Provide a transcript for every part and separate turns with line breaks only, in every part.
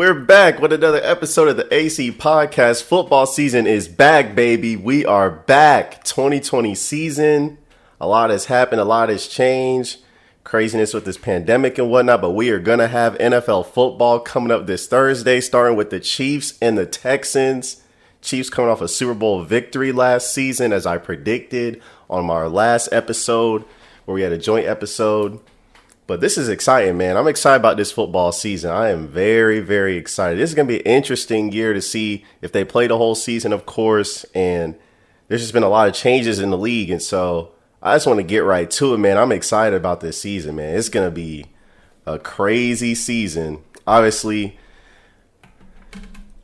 we're back with another episode of the AC Podcast. Football season is back, baby. We are back. 2020 season. A lot has happened. A lot has changed. Craziness with this pandemic and whatnot. But we are going to have NFL football coming up this Thursday, starting with the Chiefs and the Texans. Chiefs coming off a Super Bowl victory last season, as I predicted on our last episode, where we had a joint episode. But this is exciting, man. I'm excited about this football season. I am very, very excited. This is going to be an interesting year to see if they play the whole season, of course. And there's just been a lot of changes in the league. And so I just want to get right to it, man. I'm excited about this season, man. It's going to be a crazy season. Obviously,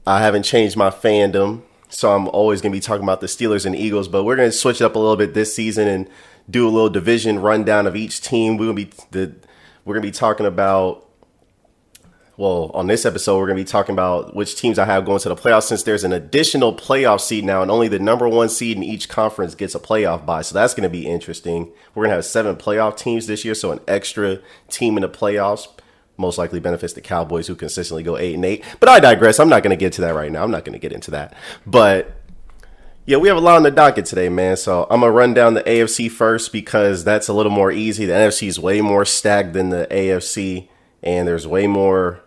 I haven't changed my fandom, so I'm always going to be talking about the Steelers and Eagles. But we're going to switch it up a little bit this season and do a little division rundown of each team. We're going to be talking about, well, on this episode, we're going to be talking about which teams I have going to the playoffs, since there's an additional playoff seed now, and only the number one seed in each conference gets a playoff bye. So that's going to be interesting. We're going to have 7 playoff teams this year, so an extra team in the playoffs most likely benefits the Cowboys, who consistently go 8-8. But I digress. I'm not going to get to that right now. I'm not going to get into that. But yeah, we have a lot on the docket today, man. So I'm going to run down the AFC first, because that's a little more easy. The NFC is way more stacked than the AFC, and there's way more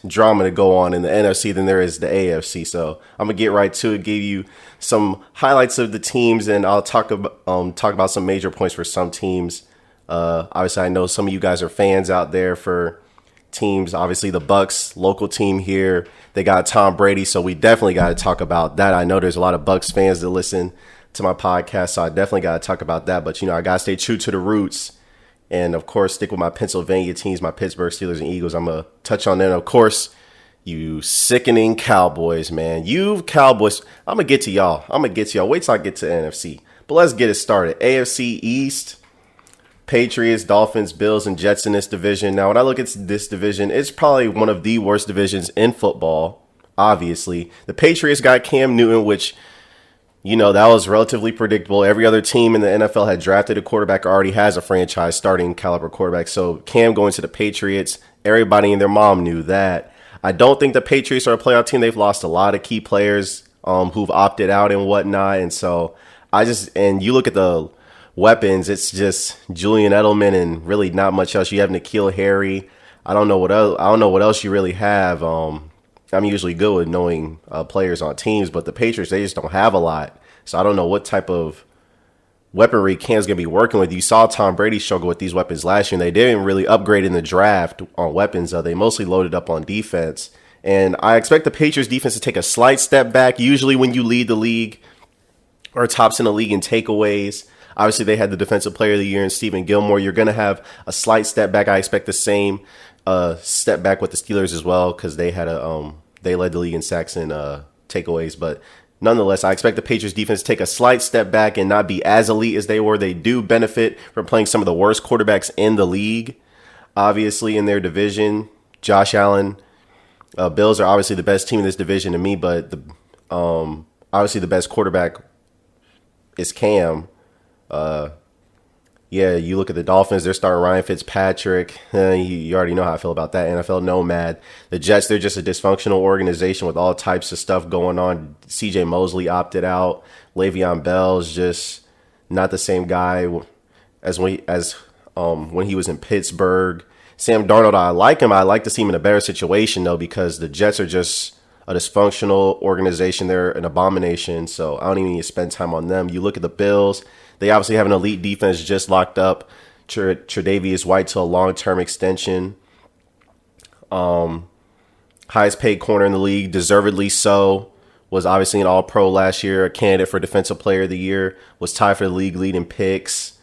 drama to go on in the NFC than there is the AFC. So I'm going to get right to it, give you some highlights of the teams, and I'll talk about some major points for some teams. Obviously, I know some of you guys are fans out there for teams. Obviously, the Bucks, local team here, they got Tom Brady, so we definitely got to talk about that. I know there's a lot of Bucks fans that listen to my podcast, so I definitely got to talk about that. But, I got to stay true to the roots and, of course, stick with my Pennsylvania teams, my Pittsburgh Steelers and Eagles. I'm going to touch on them. Of course, you sickening Cowboys, man. You Cowboys. I'm going to get to y'all. Wait till I get to the NFC. But let's get it started. AFC East. Patriots, Dolphins, Bills, and Jets in this division. Now, when I look at this division, it's probably one of the worst divisions in football, obviously. The Patriots got Cam Newton, which, that was relatively predictable. Every other team in the NFL had drafted a quarterback or already has a franchise starting caliber quarterback. So Cam going to the Patriots, everybody and their mom knew that. I don't think the Patriots are a playoff team. They've lost a lot of key players who've opted out and whatnot. And so and you look at the weapons, it's just Julian Edelman and really not much else. You have N'Keal Harry. I don't know what else you really have. I'm usually good with knowing players on teams, but the Patriots, they just don't have a lot. So I don't know what type of weaponry Cam's going to be working with. You saw Tom Brady struggle with these weapons last year, and they didn't really upgrade in the draft on weapons. They mostly loaded up on defense. And I expect the Patriots defense to take a slight step back. Usually when you lead the league or tops in the league in takeaways, obviously, they had the Defensive Player of the Year in Stephen Gilmore. You're going to have a slight step back. I expect the same step back with the Steelers as well, because they had they led the league in sacks and takeaways. But nonetheless, I expect the Patriots defense to take a slight step back and not be as elite as they were. They do benefit from playing some of the worst quarterbacks in the league, obviously, in their division. Josh Allen, Bills are obviously the best team in this division to me, but obviously the best quarterback is Cam. You look at the Dolphins, they're starting Ryan Fitzpatrick. You already know how I feel about that NFL nomad. The Jets, they're just a dysfunctional organization with all types of stuff going on. CJ Mosley opted out. Le'Veon Bell's just not the same guy as when he was in Pittsburgh. Sam Darnold, I like him. I like to see him in a better situation, though, because the Jets are just a dysfunctional organization. They're an abomination, so I don't even need to spend time on them. You look at the Bills. They obviously have an elite defense, just locked up Tre'Davious White to a long-term extension. Highest paid corner in the league, deservedly so. Was obviously an All-Pro last year, a candidate for Defensive Player of the Year. Was tied for the league lead in picks.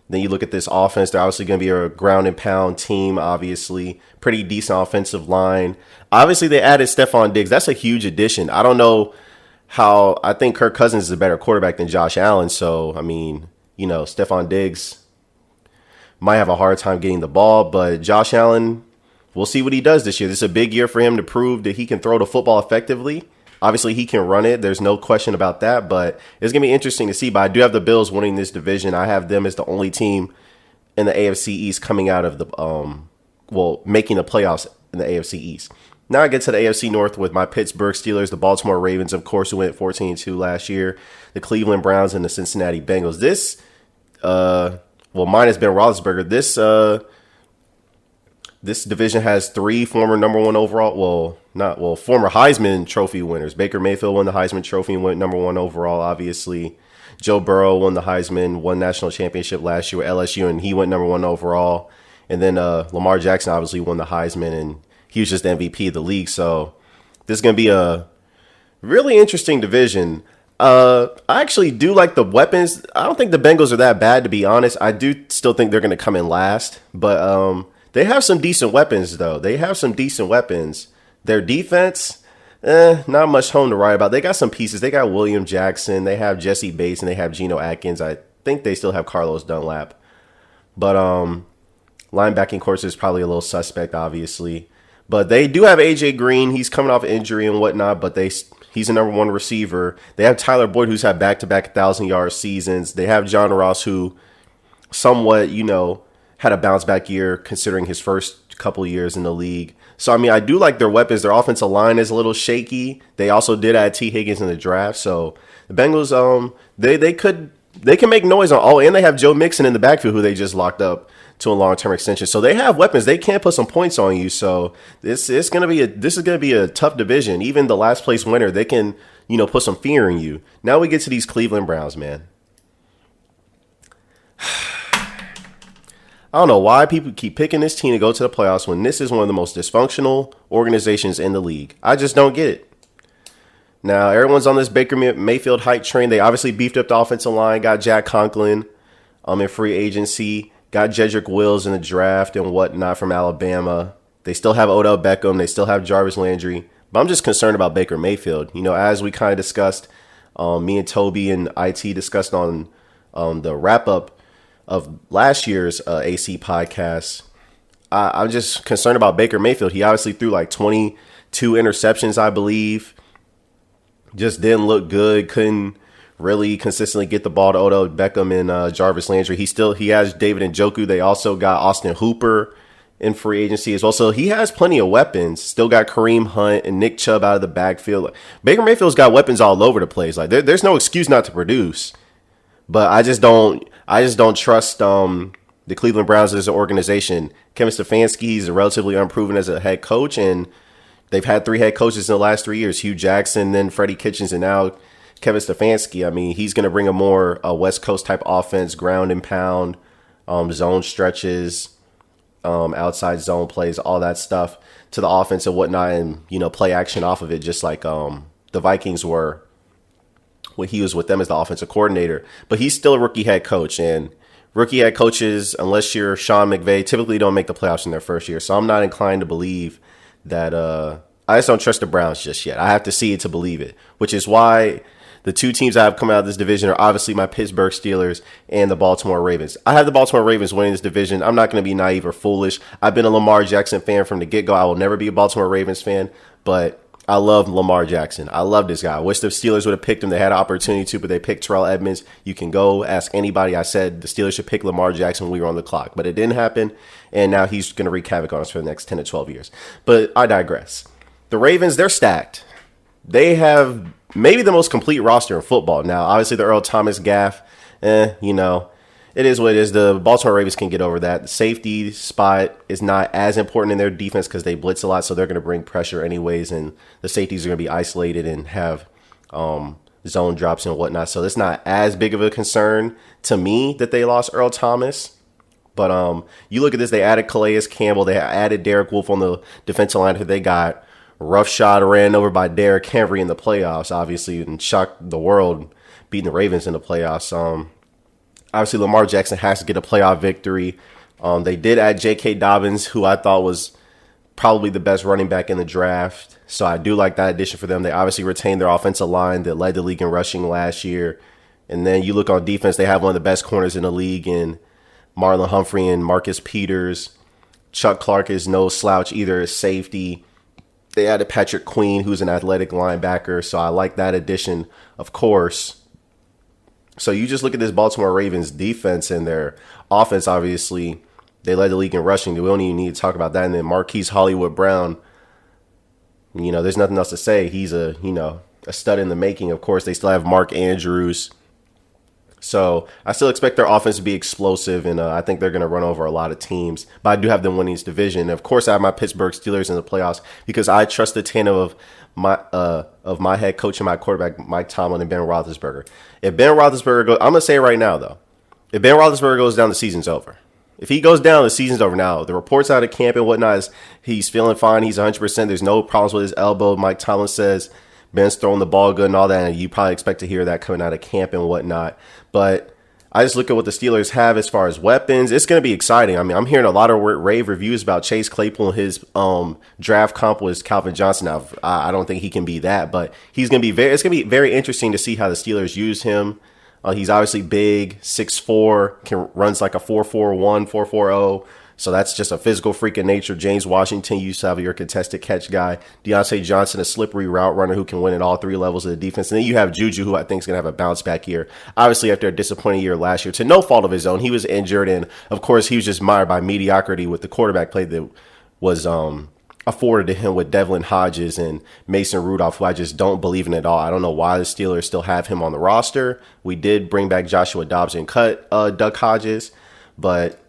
Then you look at this offense. They're obviously going to be a ground and pound team, obviously. Pretty decent offensive line. Obviously, they added Stephon Diggs. That's a huge addition. I don't know how. I think Kirk Cousins is a better quarterback than Josh Allen. So, Stephon Diggs might have a hard time getting the ball. But Josh Allen, we'll see what he does this year. This is a big year for him to prove that he can throw the football effectively. Obviously, he can run it. There's no question about that. But it's going to be interesting to see. But I do have the Bills winning this division. I have them as the only team in the AFC East coming out of the making the playoffs in the AFC East. Now I get to the AFC North with my Pittsburgh Steelers, the Baltimore Ravens, of course, who went 14-2 last year, the Cleveland Browns, and the Cincinnati Bengals. Minus Ben Roethlisberger, this division has three former number one overall, former Heisman Trophy winners. Baker Mayfield won the Heisman Trophy and went number one overall, obviously. Joe Burrow won the Heisman, won national championship last year with LSU, and he went number one overall. And then Lamar Jackson obviously won the Heisman, and he was just the MVP of the league. So this is going to be a really interesting division. I actually do like the weapons. I don't think the Bengals are that bad, to be honest. I do still think they're going to come in last. But they have some decent weapons, though. Their defense, not much home to write about. They got some pieces. They got William Jackson. They have Jesse Bates, and they have Geno Atkins. I think they still have Carlos Dunlap. But linebacking course is probably a little suspect, obviously. But they do have A.J. Green. He's coming off injury and whatnot, but he's a number one receiver. They have Tyler Boyd, who's had back-to-back 1,000-yard seasons. They have John Ross, who somewhat, had a bounce-back year considering his first couple years in the league. So, I do like their weapons. Their offensive line is a little shaky. They also did add T. Higgins in the draft. So, the Bengals, they can make noise on all. And they have Joe Mixon in the backfield, who they just locked up to a long-term extension. So they have weapons. They can put some points on you. So this is going to be a tough division. Even the last place winner, they can, put some fear in you. Now we get to these Cleveland Browns, man. I don't know why people keep picking this team to go to the playoffs when this is one of the most dysfunctional organizations in the league. I just don't get it. Now, everyone's on this Baker Mayfield hype train. They obviously beefed up the offensive line, got Jack Conklin in free agency, got Jedrick Wills in the draft and whatnot from Alabama. They still have Odell Beckham. They still have Jarvis Landry. But I'm just concerned about Baker Mayfield. As we kind of discussed, me and Toby and IT discussed on the wrap-up of last year's AC podcast, I'm just concerned about Baker Mayfield. He obviously threw like 22 interceptions, I believe. Just didn't look good. Couldn't really consistently get the ball to Odell Beckham and Jarvis Landry. He has David Njoku. They also got Austin Hooper in free agency as well. So he has plenty of weapons. Still got Kareem Hunt and Nick Chubb out of the backfield. Baker Mayfield's got weapons all over the place. Like there's no excuse not to produce. But I just don't trust the Cleveland Browns as an organization. Kevin Stefanski is relatively unproven as a head coach, and they've had 3 head coaches in the last 3 years: Hugh Jackson, then Freddie Kitchens, and now Kevin Stefanski. He's going to bring a more West Coast type offense, ground and pound, zone stretches, outside zone plays, all that stuff to the offense and whatnot, and play action off of it, just like the Vikings were when he was with them as the offensive coordinator. But he's still a rookie head coach, and rookie head coaches, unless you're Sean McVay, typically don't make the playoffs in their first year. So I'm not inclined to believe that. I just don't trust the Browns just yet. I have to see it to believe it, which is why the 2 teams I have come out of this division are obviously my Pittsburgh Steelers and the Baltimore Ravens. I have the Baltimore Ravens winning this division. I'm not going to be naive or foolish. I've been a Lamar Jackson fan from the get-go. I will never be a Baltimore Ravens fan, but I love Lamar Jackson. I love this guy. I wish the Steelers would have picked him. They had an opportunity to, but they picked Terrell Edmonds. You can go ask anybody. I said the Steelers should pick Lamar Jackson when we were on the clock, but it didn't happen, and now he's going to wreak havoc on us for the next 10 to 12 years. But I digress. The Ravens, they're stacked. They have maybe the most complete roster in football. Now, obviously, the Earl Thomas gaffe, it is what it is. The Baltimore Ravens can get over that. The safety spot is not as important in their defense because they blitz a lot, so they're going to bring pressure anyways, and the safeties are going to be isolated and have zone drops and whatnot. So it's not as big of a concern to me that they lost Earl Thomas. But you look at this, they added Calais Campbell. They added Derek Wolfe on the defensive line. They got roughshod ran over by Derrick Henry in the playoffs, obviously, and shocked the world, beating the Ravens in the playoffs. Obviously, Lamar Jackson has to get a playoff victory. They did add J.K. Dobbins, who I thought was probably the best running back in the draft. So I do like that addition for them. They obviously retained their offensive line that led the league in rushing last year. And then you look on defense, they have one of the best corners in the league in Marlon Humphrey and Marcus Peters. Chuck Clark is no slouch either as safety. They added Patrick Queen, who's an athletic linebacker. So I like that addition, of course. So you just look at this Baltimore Ravens defense and their offense, obviously. They led the league in rushing. We don't even need to talk about that. And then Marquise Hollywood Brown, There's nothing else to say. He's a stud in the making. Of course, they still have Mark Andrews. So I still expect their offense to be explosive, and I think they're going to run over a lot of teams. But I do have them winning this division. And of course, I have my Pittsburgh Steelers in the playoffs because I trust the tandem of my head coach and my quarterback, Mike Tomlin and Ben Roethlisberger. If Ben Roethlisberger goes, I'm going to say it right now, though. If Ben Roethlisberger goes down, the season's over. If he goes down, the season's over. Now, the reports out of camp and whatnot is he's feeling fine. He's 100%. There's no problems with his elbow. Mike Tomlin says Ben's throwing the ball good and all that, and you probably expect to hear that coming out of camp and whatnot. But I just look at what the Steelers have as far as weapons. It's going to be exciting. I mean, I'm hearing a lot of rave reviews about Chase Claypool. His draft comp was Calvin Johnson. Now, I don't think he can be that, but it's going to be very interesting to see how the Steelers use him. He's obviously big, 6'4", runs like a 4.41, 4.40. So that's just a physical freak of nature. James Washington, you used to have your contested catch guy. Deontay Johnson, a slippery route runner who can win at all three levels of the defense. And then you have Juju, who I think is going to have a bounce back year. Obviously, after a disappointing year last year, to no fault of his own, he was injured. And of course, he was just mired by mediocrity with the quarterback play that was afforded to him with Devlin Hodges and Mason Rudolph, who I just don't believe in at all. I don't know why the Steelers still have him on the roster. We did bring back Joshua Dobbs and cut Duck Hodges, but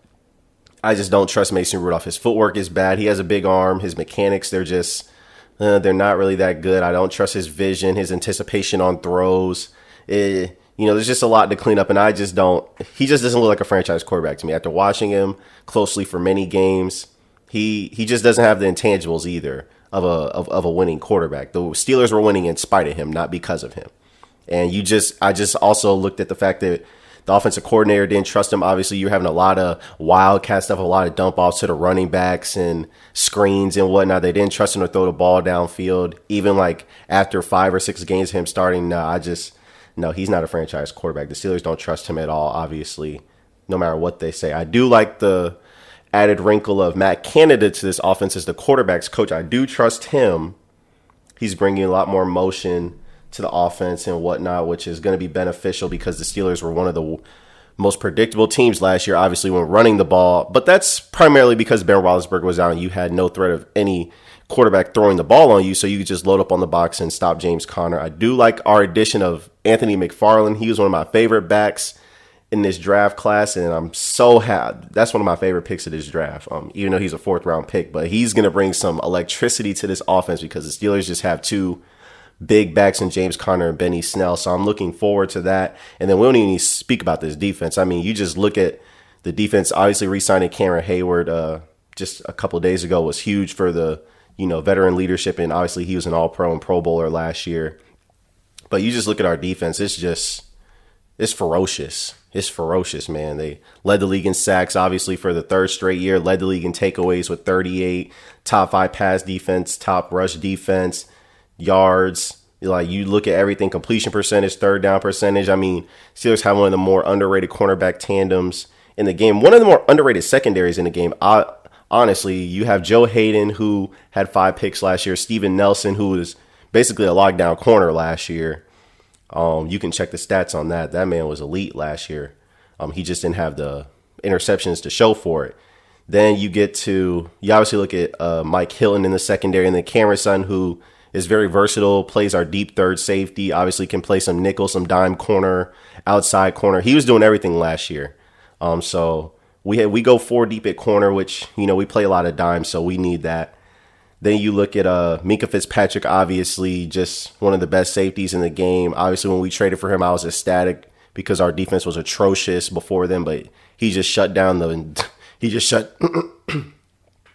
I just don't trust Mason Rudolph. His footwork is bad. He has a big arm. His mechanics, they're not really that good. I don't trust his vision, his anticipation on throws. There's just a lot to clean up, and he just doesn't look like a franchise quarterback to me. After watching him closely for many games, he just doesn't have the intangibles either of a winning quarterback. The Steelers were winning in spite of him, not because of him. And I just also looked at the fact that the offensive coordinator didn't trust him. Obviously, you're having a lot of wildcat stuff, a lot of dump offs to the running backs and screens and whatnot. They didn't trust him to throw the ball downfield. Even like after 5 or 6 games of him starting, no, he's not a franchise quarterback. The Steelers don't trust him at all, obviously, no matter what they say. I do like the added wrinkle of Matt Canada to this offense as the quarterback's coach. I do trust him. He's bringing a lot more motion to the offense and whatnot, which is going to be beneficial because the Steelers were one of the most predictable teams last year, obviously, when running the ball. But that's primarily because Ben Roethlisberger was out and you had no threat of any quarterback throwing the ball on you, so you could just load up on the box and stop James Conner. I do like our addition of Anthony McFarland. He was one of my favorite backs in this draft class, and I'm so happy. That's one of my favorite picks of this draft, even though he's a 4th-round pick. But he's going to bring some electricity to this offense because the Steelers just have two big backs in James Conner and Benny Snell. So I'm looking forward to that. And then we don't even need to speak about this defense. I mean, you just look at the defense. Obviously, re-signing Cameron Hayward just a couple of days ago was huge for the veteran leadership. And obviously, he was an All-Pro and Pro Bowler last year. But you just look at our defense. It's ferocious. It's ferocious, man. They led the league in sacks, obviously, for the 3rd straight year. Led the league in takeaways with 38. Top 5 pass defense, top rush defense, yards. Like, you look at everything, completion percentage, 3rd down percentage. I mean, Steelers have one of the more underrated cornerback tandems in the game. One of the more underrated secondaries in the game. Honestly, you have Joe Hayden, who had 5 picks last year. Steven Nelson, who was basically a lockdown corner last year. You can check the stats on that. That man was elite last year. He just didn't have the interceptions to show for it. Then you obviously look at Mike Hilton in the secondary, and then Cameron Sutton, who is very versatile, plays our deep third safety, obviously can play some nickel, some dime corner, outside corner. He was doing everything last year. So we go 4 deep at corner, which, we play a lot of dimes, so we need that. Then you look at Minkah Fitzpatrick, obviously just one of the best safeties in the game. Obviously, when we traded for him, I was ecstatic because our defense was atrocious before then, but he just shut down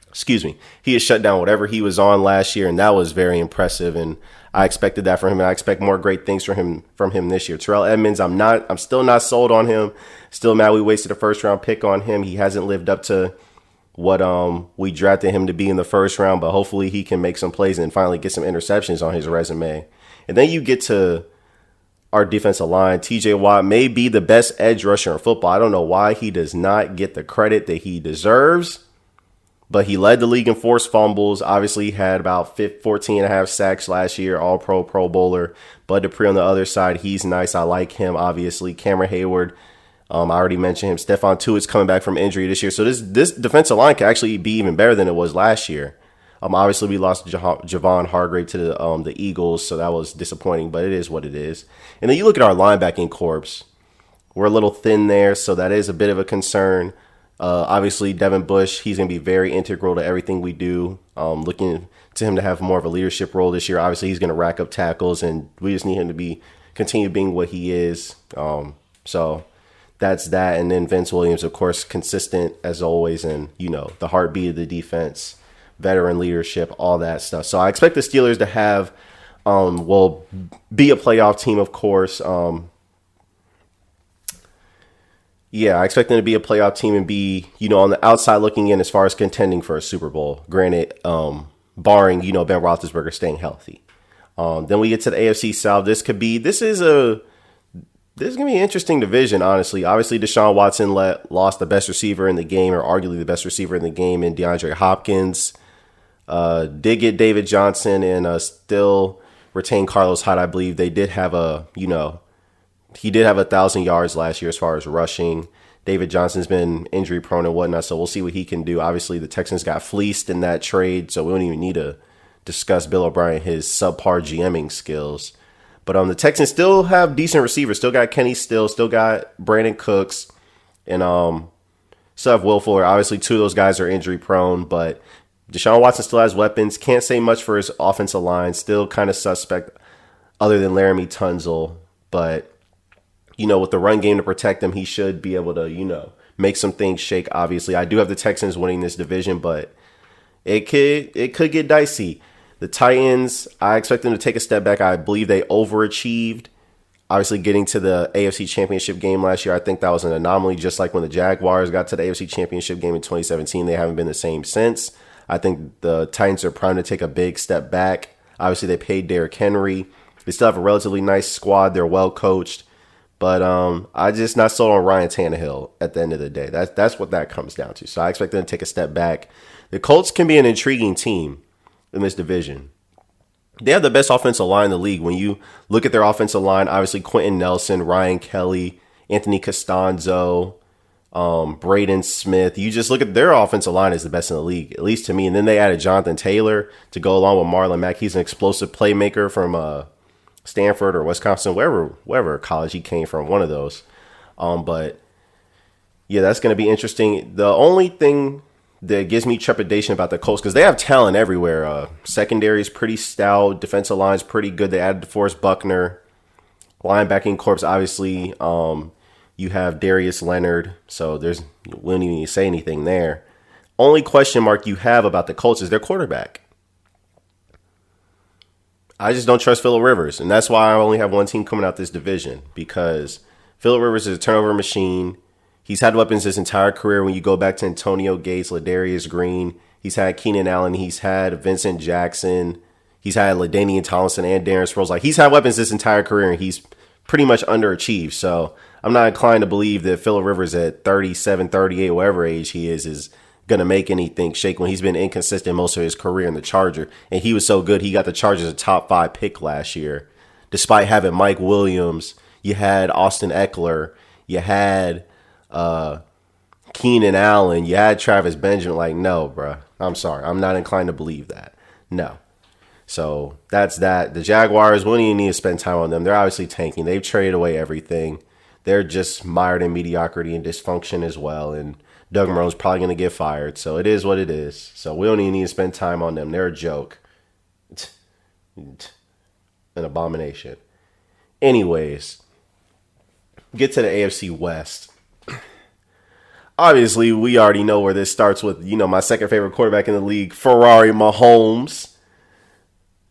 excuse me. He has shut down whatever he was on last year, and that was very impressive, and I expected that from him, and I expect more great things from him this year. Terrell Edmonds, I'm still not sold on him. Still mad we wasted a 1st-round pick on him. He hasn't lived up to what we drafted him to be in the 1st round, but hopefully he can make some plays and finally get some interceptions on his resume. And then you get to our defensive line. TJ Watt may be the best edge rusher in football. I don't know why he does not get the credit that he deserves, but he led the league in forced fumbles. Obviously, he had about 14 and a half sacks last year, All-Pro, Pro Bowler. Bud Dupree on the other side, he's nice. I like him, obviously. Cameron Hayward, I already mentioned him. Stephon Tuitt's coming back from injury this year. So this defensive line can actually be even better than it was last year. Obviously, we lost Javon Hargrave to the Eagles, so that was disappointing, but it is what it is. And then you look at our linebacking corps. We're a little thin there, so that is a bit of a concern. Obviously, Devin Bush, he's going to be very integral to everything we do. Looking to him to have more of a leadership role this year. Obviously, he's going to rack up tackles, and we just need him to continue being what he is. So that's that. And then Vince Williams, of course, consistent as always, and the heartbeat of the defense, veteran leadership, all that stuff. So I expect the Steelers to have, be a playoff team, of course. Yeah, I expect them to be a playoff team and be, on the outside looking in as far as contending for a Super Bowl. Granted, barring, Ben Roethlisberger staying healthy. Then we get to the AFC South. This is going to be an interesting division, honestly. Obviously, Deshaun Watson lost the best receiver in the game, or arguably the best receiver in the game, in DeAndre Hopkins. Did get David Johnson and still retain Carlos Hyde, I believe. They did have he did have 1,000 yards last year as far as rushing. David Johnson's been injury prone and whatnot, so we'll see what he can do. Obviously, the Texans got fleeced in that trade, so we don't even need to discuss Bill O'Brien, his subpar GMing skills. But the Texans still have decent receivers. Still got Kenny Still got Brandon Cooks, and still have Will Fuller. Obviously, two of those guys are injury prone, but Deshaun Watson still has weapons. Can't say much for his offensive line. Still kind of suspect other than Laramie Tunzel, but with the run game to protect him, he should be able to, make some things shake. Obviously, I do have the Texans winning this division, but it could get dicey. The Titans, I expect them to take a step back. I believe they overachieved. Obviously, getting to the AFC Championship game last year, I think that was an anomaly. Just like when the Jaguars got to the AFC Championship game in 2017, they haven't been the same since. I think the Titans are primed to take a big step back. Obviously, they paid Derrick Henry. They still have a relatively nice squad. They're well coached. But I just not sold on Ryan Tannehill at the end of the day. That's what that comes down to. So I expect them to take a step back. The Colts can be an intriguing team in this division. They have the best offensive line in the league. When you look at their offensive line, obviously Quentin Nelson, Ryan Kelly, Anthony Costanzo, Braden Smith. You just look at their offensive line is the best in the league, at least to me. And then they added Jonathan Taylor to go along with Marlon Mack. He's an explosive playmaker from Stanford or Wisconsin, wherever college he came from, one of those. But yeah, that's going to be interesting. The only thing that gives me trepidation about the Colts, because they have talent everywhere. Secondary is pretty stout. Defensive line is pretty good. They added DeForest Buckner. Linebacking corps, obviously, you have Darius Leonard. So we don't even need to say anything there. Only question mark you have about the Colts is their quarterback. I just don't trust Phillip Rivers, and that's why I only have one team coming out this division, because Phillip Rivers is a turnover machine. He's had weapons his entire career. When you go back to Antonio Gates, Ladarius Green, he's had Keenan Allen, he's had Vincent Jackson, he's had LaDainian Tomlinson and Darren Sproles. Like, he's had weapons this entire career, and he's pretty much underachieved. So I'm not inclined to believe that Phillip Rivers at 37, 38, whatever age he is going to make anything shake when he's been inconsistent most of his career in the Charger. And he was so good, he got the Chargers a top 5 pick last year. Despite having Mike Williams, you had Austin Eckler, you had Keenan Allen, you had Travis Benjamin. Like, no, bro. I'm sorry. I'm not inclined to believe that. No. So that's that. The Jaguars, we don't even need to spend time on them. They're obviously tanking. They've traded away everything. They're just mired in mediocrity and dysfunction as well. And Doug Marrone's probably going to get fired. So it is what it is. So we don't even need to spend time on them. They're a joke. An abomination. Anyways, get to the AFC West. Obviously, we already know where this starts with, my second favorite quarterback in the league, Ferrari Mahomes.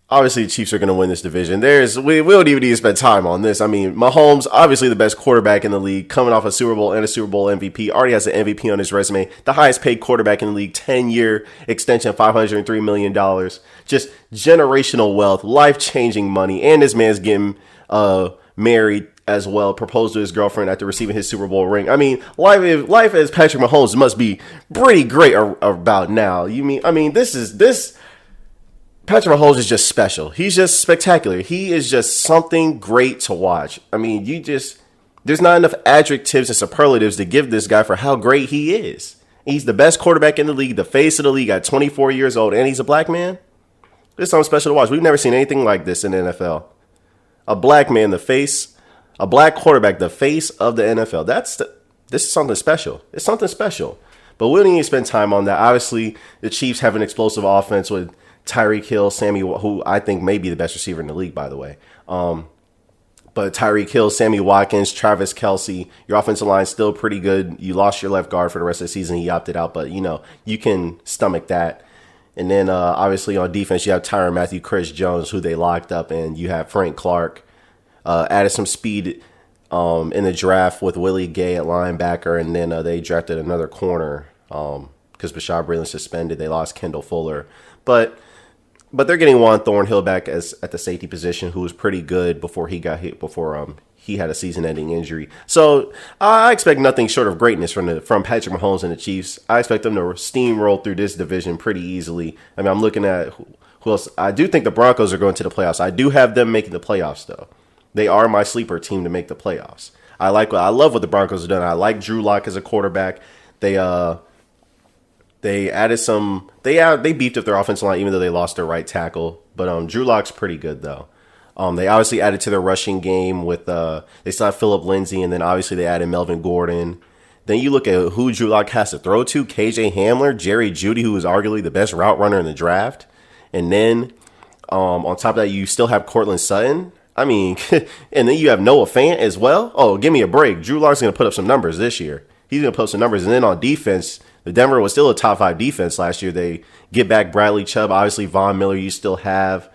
Obviously, the Chiefs are going to win this division. We don't even need to spend time on this. I mean, Mahomes, obviously the best quarterback in the league, coming off a Super Bowl and a Super Bowl MVP, already has an MVP on his resume. The highest paid quarterback in the league, 10-year extension, $503 million. Just generational wealth, life-changing money. And this man's getting married as well, proposed to his girlfriend after receiving his Super Bowl ring. I mean, life as Patrick Mahomes must be pretty great about now. This Patrick Mahomes is just special. He's just spectacular. He is just something great to watch. I mean, there's not enough adjectives and superlatives to give this guy for how great he is. He's the best quarterback in the league, the face of the league at 24 years old, and he's a black man. This is something special to watch. We've never seen anything like this in the NFL. A black man, a black quarterback, the face of the NFL. This is something special. It's something special. But we don't need to spend time on that. Obviously, the Chiefs have an explosive offense with Tyreek Hill, who I think may be the best receiver in the league, by the way. But Tyreek Hill, Sammy Watkins, Travis Kelce, your offensive line is still pretty good. You lost your left guard for the rest of the season. He opted out, but, you can stomach that. And then, obviously, on defense, you have Tyrann Mathieu, Chris Jones, who they locked up, and you have Frank Clark. Added some speed in the draft with Willie Gay at linebacker, and then they drafted another corner because Bashaud Breeland suspended. They lost Kendall Fuller. But they're getting Juan Thornhill back at the safety position, who was pretty good before he got hit, before he had a season-ending injury. So I expect nothing short of greatness from Patrick Mahomes and the Chiefs. I expect them to steamroll through this division pretty easily. I mean, I'm looking at who else. I do think the Broncos are going to the playoffs. I do have them making the playoffs, though. They are my sleeper team to make the playoffs. I love what the Broncos have done. I like Drew Lock as a quarterback. They added some. They beefed up their offensive line, even though they lost their right tackle. But Drew Lock's pretty good though. They obviously added to their rushing game with they still have Phillip Lindsay, and then obviously they added Melvin Gordon. Then you look at who Drew Lock has to throw to: KJ Hamler, Jerry Jeudy, who is arguably the best route runner in the draft, and then on top of that, you still have Cortland Sutton. I mean, and then you have Noah Fant as well. Oh, give me a break. Drew Lock's going to put up some numbers this year. He's going to put up some numbers. And then on defense, the Denver was still a top 5 defense last year. They get back Bradley Chubb. Obviously, Von Miller you still have.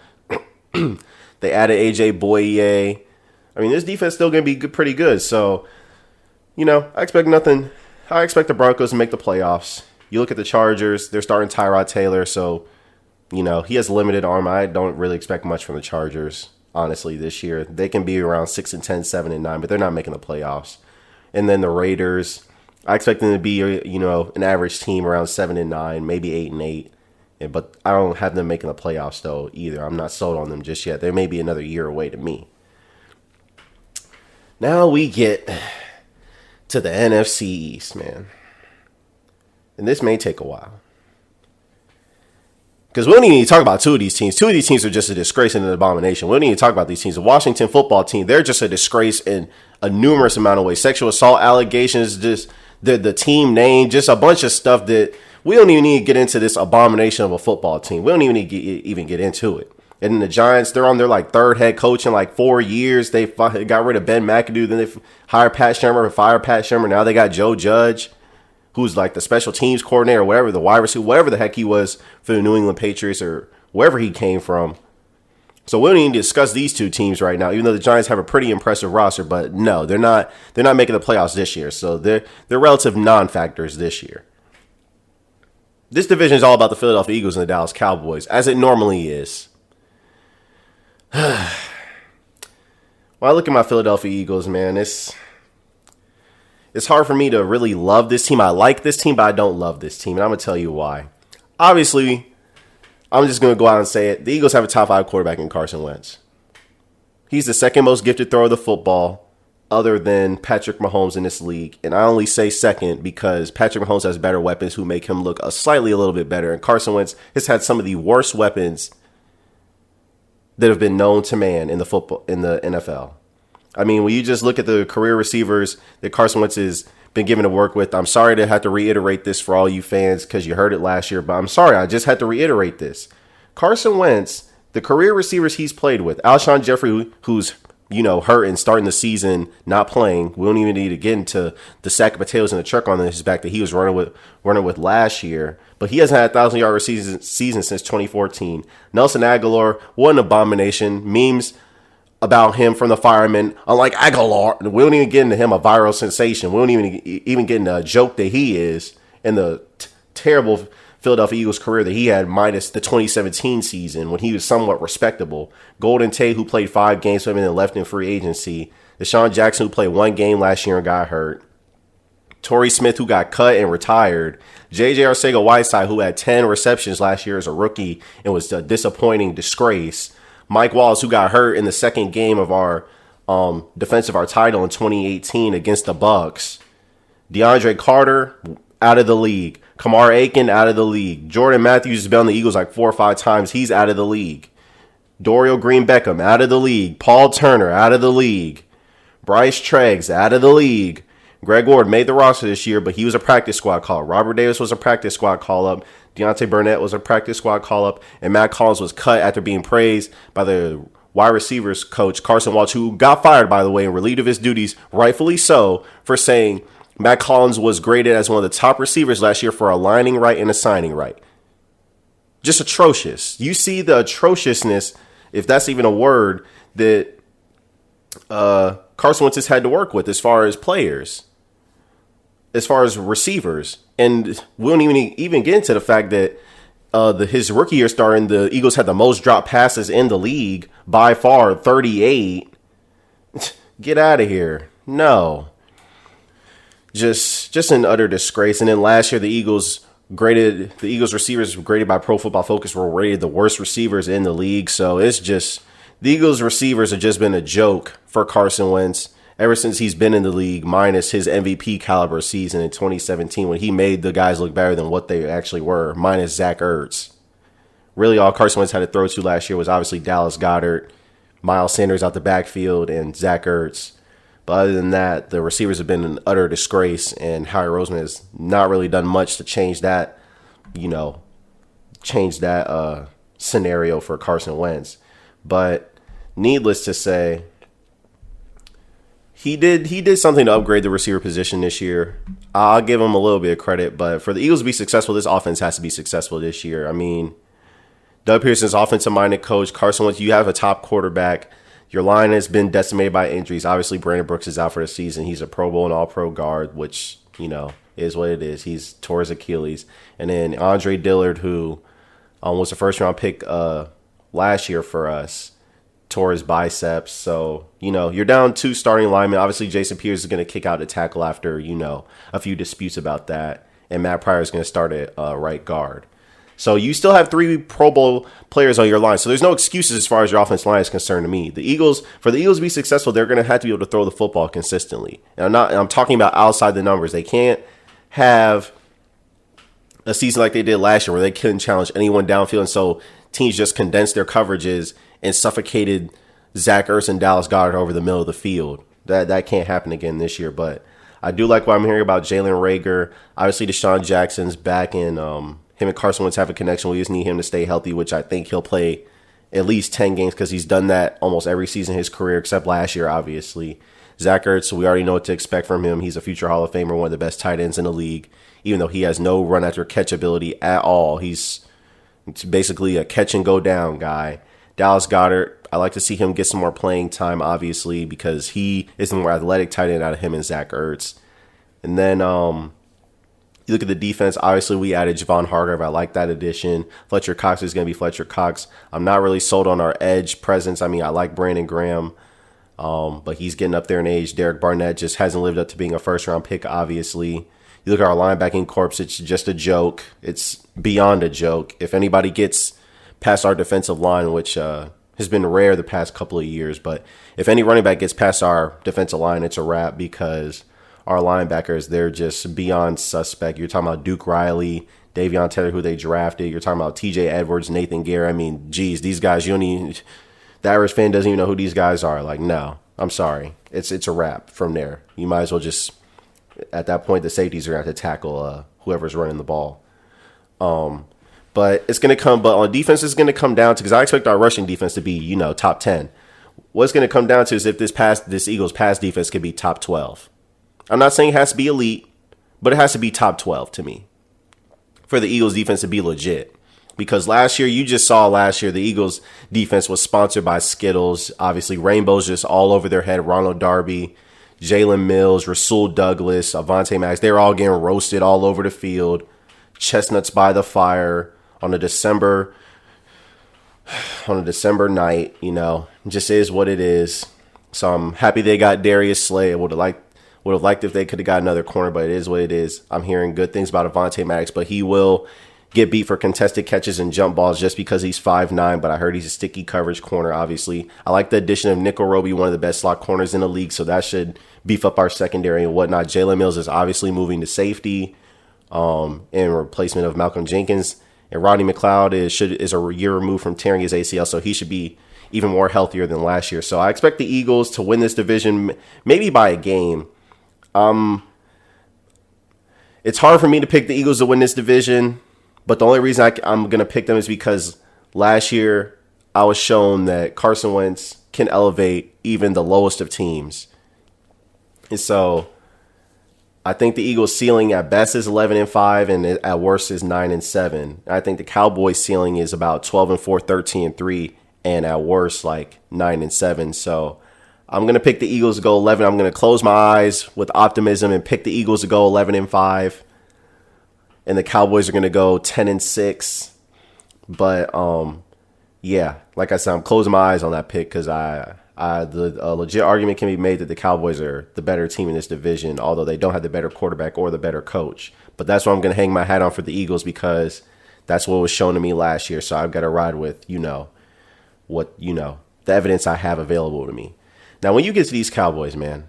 They added A.J. Boye. I mean, this defense is still going to be pretty good. So, I expect nothing. I expect the Broncos to make the playoffs. You look at the Chargers. They're starting Tyrod Taylor. So, he has limited arm. I don't really expect much from the Chargers. Honestly, this year they can be around 6-10, 7-9, but they're not making the playoffs. And then the Raiders, I expect them to be an average team around 7-9, maybe 8-8. But I don't have them making the playoffs though either. I'm not sold on them just yet. They may be another year away to me. Now we get to the NFC East, man, and this may take a while. Because we don't even need to talk about two of these teams. Two of these teams are just a disgrace and an abomination. We don't need to talk about these teams. The Washington football team, they're just a disgrace in a numerous amount of ways. Sexual assault allegations, just the team name, just a bunch of stuff that we don't even need to get into this abomination of a football team. We don't even need to even get into it. And then the Giants, they're on their third head coach in 4 years. They got rid of Ben McAdoo. Then they hired Pat Shurmur and fired Pat Shurmur. Now they got Joe Judge, who's the special teams coordinator, whatever, the wide receiver, whatever the heck he was for the New England Patriots or wherever he came from. So we don't even discuss these two teams right now, even though the Giants have a pretty impressive roster. But no, they're not making the playoffs this year. So they're relative non-factors this year. This division is all about the Philadelphia Eagles and the Dallas Cowboys, as it normally is. When I look at my Philadelphia Eagles, man, it's hard for me to really love this team. I like this team, but I don't love this team. And I'm going to tell you why. Obviously, I'm just going to go out and say it. The Eagles have a top 5 quarterback in Carson Wentz. He's the second most gifted thrower of the football other than Patrick Mahomes in this league. And I only say second because Patrick Mahomes has better weapons who make him look a little bit better. And Carson Wentz has had some of the worst weapons that have been known to man in the NFL. I mean, when you just look at the career receivers that Carson Wentz has been given to work with, I'm sorry to have to reiterate this for all you fans because you heard it last year, but I'm sorry, I just had to reiterate this. Carson Wentz, the career receivers he's played with, Alshon Jeffrey, who's hurt and starting the season not playing. We don't even need to get into the sack of potatoes and the truck on his back that he was running with last year. But he hasn't had a 1,000-yard season since 2014. Nelson Aguilar, what an abomination. Memes about him from the firemen, unlike Aguilar, we don't even get into him a viral sensation. We don't even get into a joke that he is in the terrible Philadelphia Eagles career that he had minus the 2017 season when he was somewhat respectable. Golden Tate, who played 5 games for him and then left in free agency. Deshaun Jackson, who played 1 game last year and got hurt. Torrey Smith, who got cut and retired. J.J. Arcega-Whiteside, who had 10 receptions last year as a rookie and was a disappointing disgrace. Mike Wallace, who got hurt in the second game of our defense of our title in 2018 against the Bucs. DeAndre Carter, out of the league. Kamar Aiken, out of the league. Jordan Matthews has been on the Eagles like 4 or 5 times. He's out of the league. Dorial Green-Beckham, out of the league. Paul Turner, out of the league. Bryce Treggs, out of the league. Greg Ward made the roster this year, but he was a practice squad call-up. Robert Davis was a practice squad call-up. Deontay Burnett was a practice squad call-up. And Matt Collins was cut after being praised by the wide receivers coach, Carson Walch, who got fired, by the way, and relieved of his duties, rightfully so, for saying Matt Collins was graded as one of the top receivers last year for aligning right and assigning right. Just atrocious. You see the atrociousness, if that's even a word, that Carson Wentz has had to work with as far as players, as far as receivers. And we don't even get into the fact that his rookie year starting, the Eagles had the most drop passes in the league by far, 38. Get out of here. No. Just an utter disgrace. And then last year, the Eagles receivers graded by Pro Football Focus were rated the worst receivers in the league. So it's just, the Eagles receivers have just been a joke for Carson Wentz ever since he's been in the league, minus his MVP caliber season in 2017 when he made the guys look better than what they actually were, minus Zach Ertz. Really, all Carson Wentz had to throw to last year was obviously Dallas Goedert, Miles Sanders out the backfield, and Zach Ertz. But other than that, the receivers have been an utter disgrace, and Howie Roseman has not really done much to change that, scenario for Carson Wentz. But needless to say, he did something to upgrade the receiver position this year. I'll give him a little bit of credit, but for the Eagles to be successful, this offense has to be successful this year. I mean, Doug Pearson's offensive-minded coach. Carson Wentz, you have a top quarterback. Your line has been decimated by injuries. Obviously, Brandon Brooks is out for the season. He's a Pro Bowl and All-Pro guard, which, is what it is. He's tore his Achilles. And then Andre Dillard, who was a first-round pick last year for us, tore his biceps. So, you're down 2 starting linemen. Obviously, Jason Peters is going to kick out a tackle after, a few disputes about that. And Matt Pryor is going to start at right guard. So you still have 3 Pro Bowl players on your line. So there's no excuses as far as your offensive line is concerned to me. For the Eagles to be successful, they're going to have to be able to throw the football consistently. And I'm talking about outside the numbers. They can't have a season like they did last year where they couldn't challenge anyone downfield. And so teams just condensed their coverages and suffocated Zach Ertz and Dallas Goedert over the middle of the field. That can't happen again this year. But I do like what I'm hearing about Jalen Reagor. Obviously, Deshaun Jackson's back in. Him and Carson Wentz have a connection. We just need him to stay healthy, which I think he'll play at least 10 games because he's done that almost every season in his career, except last year, obviously. Zach Ertz, so we already know what to expect from him. He's a future Hall of Famer, one of the best tight ends in the league, even though he has no run after catch ability at all. He's basically a catch and go down guy. Dallas Goedert, I like to see him get some more playing time, obviously, because he is the more athletic tight end out of him and Zach Ertz. And then, you look at the defense, obviously we added Javon Hargrave. I like that addition. Fletcher Cox is going to be Fletcher Cox. I'm not really sold on our edge presence. I mean, I like Brandon Graham, but he's getting up there in age. Derek Barnett just hasn't lived up to being a first-round pick, obviously. You look at our linebacking corps, it's just a joke. It's beyond a joke. If anybody gets past our defensive line, which has been rare the past couple of years, but if any running back gets past our defensive line, it's a wrap because our linebackers, they're just beyond suspect. You're talking about Duke Riley, Davion Taylor, who they drafted. You're talking about TJ Edwards, Nathan Garrett. I mean, geez, these guys, the average fan doesn't even know who these guys are. Like, no, I'm sorry. It's a wrap from there. You might as well just, at that point, the safeties are going to have to tackle whoever's running the ball. But on defense, it's going to come down to, because I expect our rushing defense to be, top 10. What's going to come down to is if this Eagles pass defense could be top 12. I'm not saying it has to be elite, but it has to be top 12 to me for the Eagles defense to be legit. Because you just saw the Eagles defense was sponsored by Skittles. Obviously, rainbows just all over their head. Ronald Darby, Jalen Mills, Rasul Douglas, Avonte Maddox, they're all getting roasted all over the field. Chestnuts by the fire on a December night, just is what it is. So I'm happy they got Darius Slay. I would have liked if they could have got another corner, but it is what it is. I'm hearing good things about Avonte Maddox, but he will get beat for contested catches and jump balls just because he's 5'9", but I heard he's a sticky coverage corner, obviously. I like the addition of Nickel Roby, one of the best slot corners in the league, so that should beef up our secondary and whatnot. Jalen Mills is obviously moving to safety. in replacement of Malcolm Jenkins. And Rodney McLeod is a year removed from tearing his ACL, so he should be even more healthier than last year. So I expect the Eagles to win this division, maybe by a game. It's hard for me to pick the Eagles to win this division, but the only reason I'm going to pick them is because last year I was shown that Carson Wentz can elevate even the lowest of teams. And so I think the Eagles' ceiling at best is 11-5, and at worst is 9-7. I think the Cowboys' ceiling is about 12-4, 13-3, and at worst like 9-7. So I'm going to pick the Eagles to go 11. I'm going to close my eyes with optimism and pick the Eagles to go 11-5. And the Cowboys are going to go 10-6. But yeah, like I said, I'm closing my eyes on that pick because the legit argument can be made that the Cowboys are the better team in this division, although they don't have the better quarterback or the better coach. But that's what I'm going to hang my hat on for the Eagles because that's what was shown to me last year. So I've got to ride with, the evidence I have available to me. Now, when you get to these Cowboys, man,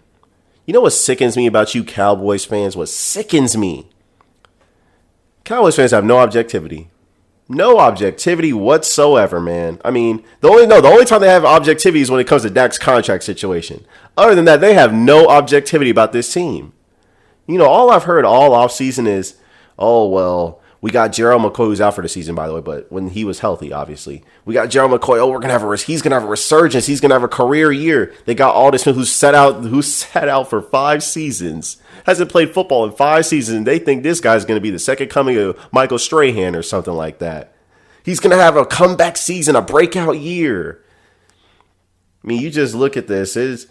you know what sickens me about you Cowboys fans? What sickens me? Cowboys fans have no objectivity. No objectivity whatsoever, man. I mean, the only time they have objectivity is when it comes to Dak's contract situation. Other than that, they have no objectivity about this team. All I've heard all offseason is, oh, well, we got Gerald McCoy, who's out for the season, by the way, but when he was healthy, obviously. We got Gerald McCoy. Oh, he's gonna have a resurgence. He's gonna have a career year. They got Aldis Smith, who's sat out for 5 seasons, hasn't played football in 5 seasons, and they think this guy's gonna be the second coming of Michael Strahan or something like that. He's gonna have a comeback season, a breakout year. I mean, you just look at this. They